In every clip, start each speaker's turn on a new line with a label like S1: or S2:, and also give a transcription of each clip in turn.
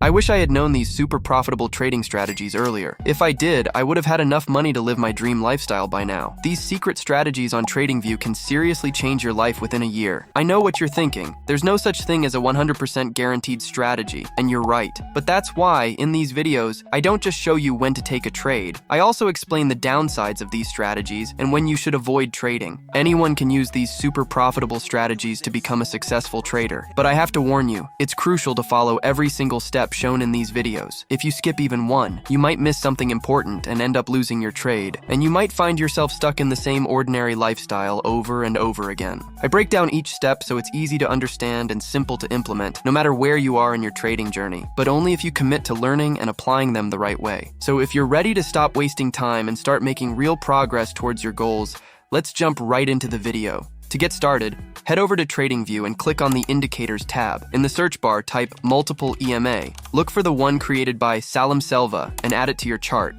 S1: I wish I had known these super profitable trading strategies earlier. If I did, I would have had enough money to live my dream lifestyle by now. These secret strategies on TradingView can seriously change your life within a year. I know what you're thinking. There's no such thing as a 100% guaranteed strategy, and you're right. But that's why, in these videos, I don't just show you when to take a trade. I also explain the downsides of these strategies and when you should avoid trading. Anyone can use these super profitable strategies to become a successful trader. But I have to warn you, it's crucial to follow every single step shown in these videos. If you skip even one, you might miss something important and end up losing your trade, and you might find yourself stuck in the same ordinary lifestyle over and over again. I break down each step so it's easy to understand and simple to implement, no matter where you are in your trading journey, but only if you commit to learning and applying them the right way. So if you're ready to stop wasting time and start making real progress towards your goals, let's jump right into the video. To get started, head over to TradingView and click on the Indicators tab. In the search bar, type Multiple EMA. Look for the one created by Salim Selva and add it to your chart.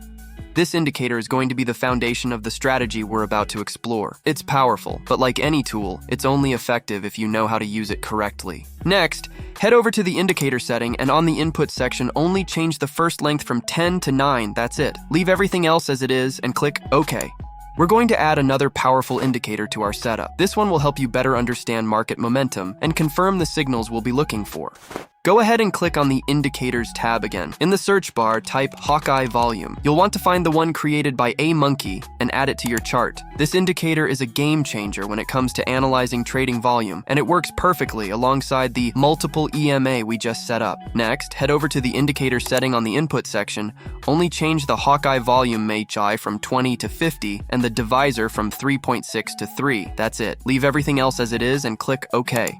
S1: This indicator is going to be the foundation of the strategy we're about to explore. It's powerful, but like any tool, it's only effective if you know how to use it correctly. Next, head over to the indicator setting and on the input section, only change the first length from 10 to 9, that's it. Leave everything else as it is and click OK. We're going to add another powerful indicator to our setup. This one will help you better understand market momentum and confirm the signals we'll be looking for. Go ahead and click on the Indicators tab again. In the search bar, type Hawkeye Volume. You'll want to find the one created by A Monkey and add it to your chart. This indicator is a game changer when it comes to analyzing trading volume, and it works perfectly alongside the multiple EMA we just set up. Next, head over to the indicator setting on the input section. Only change the Hawkeye Volume HI from 20 to 50 and the divisor from 3.6 to 3. That's it. Leave everything else as it is and click OK.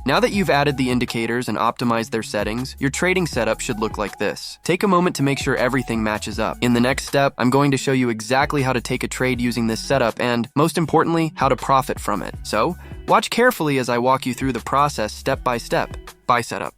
S1: Now that you've added the indicators and optimized their settings, your trading setup should look like this. Take a moment to make sure everything matches up. In the next step, I'm going to show you exactly how to take a trade using this setup and, most importantly, how to profit from it. So, watch carefully as I walk you through the process step by step. Buy setup.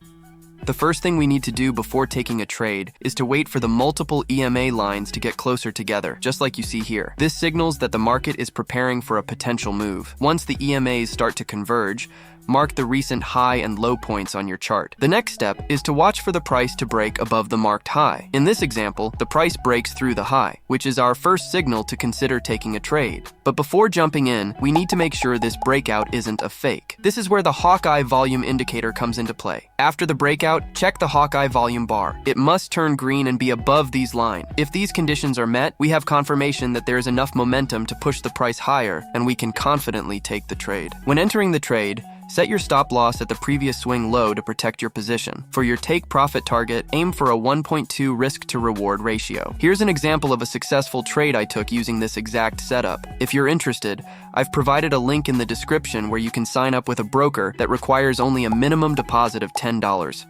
S1: The first thing we need to do before taking a trade is to wait for the multiple EMA lines to get closer together, just like you see here. This signals that the market is preparing for a potential move. Once the EMAs start to converge, mark the recent high and low points on your chart. The next step is to watch for the price to break above the marked high. In this example, the price breaks through the high, which is our first signal to consider taking a trade. But before jumping in, we need to make sure this breakout isn't a fake. This is where the Hawkeye Volume indicator comes into play. After the breakout, check the Hawkeye Volume bar. It must turn green and be above these lines. If these conditions are met, we have confirmation that there is enough momentum to push the price higher, and we can confidently take the trade. When entering the trade, set your stop loss at the previous swing low to protect your position. For your take profit target, aim for a 1.2 risk to reward ratio. Here's an example of a successful trade I took using this exact setup. If you're interested, I've provided a link in the description where you can sign up with a broker that requires only a minimum deposit of $10.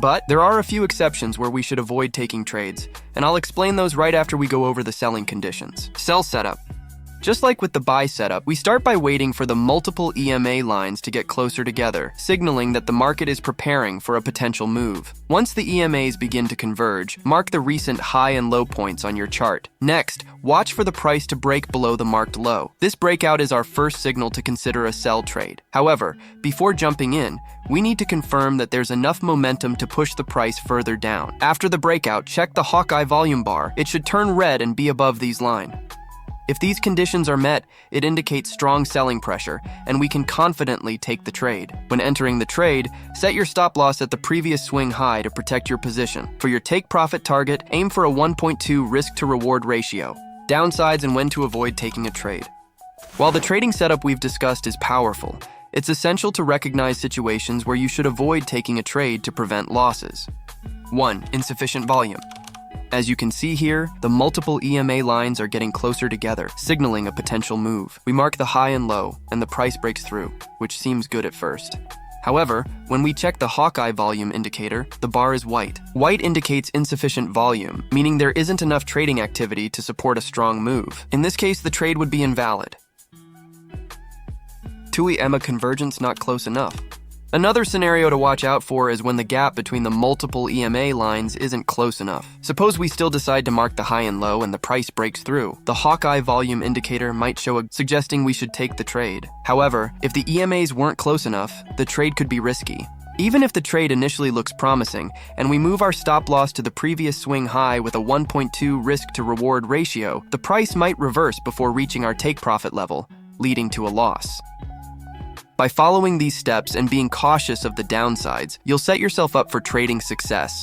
S1: But there are a few exceptions where we should avoid taking trades, and I'll explain those right after we go over the selling conditions. Sell setup. Just like with the buy setup, we start by waiting for the multiple EMA lines to get closer together, signaling that the market is preparing for a potential move. Once the EMAs begin to converge, mark the recent high and low points on your chart. Next, watch for the price to break below the marked low. This breakout is our first signal to consider a sell trade. However, before jumping in, we need to confirm that there's enough momentum to push the price further down. After the breakout, check the Hawkeye Volume bar. It should turn red and be above these lines. If these conditions are met, it indicates strong selling pressure, and we can confidently take the trade. When entering the trade, set your stop loss at the previous swing high to protect your position. For your take profit target, aim for a 1.2 risk to reward ratio. Downsides and when to avoid taking a trade. While the trading setup we've discussed is powerful, it's essential to recognize situations where you should avoid taking a trade to prevent losses. 1. Insufficient volume. As you can see here, the multiple EMA lines are getting closer together, signaling a potential move. We mark the high and low, and the price breaks through, which seems good at first. However, when we check the Hawkeye Volume indicator, the bar is white. White indicates insufficient volume, meaning there isn't enough trading activity to support a strong move. In this case, the trade would be invalid. 2. EMA convergence not close enough. Another scenario to watch out for is when the gap between the multiple EMA lines isn't close enough. Suppose we still decide to mark the high and low and the price breaks through. The Hawkeye Volume indicator might show suggesting we should take the trade. However, if the EMAs weren't close enough, the trade could be risky. Even if the trade initially looks promising, and we move our stop loss to the previous swing high with a 1.2 risk-to-reward ratio, the price might reverse before reaching our take-profit level, leading to a loss. By following these steps and being cautious of the downsides, you'll set yourself up for trading success.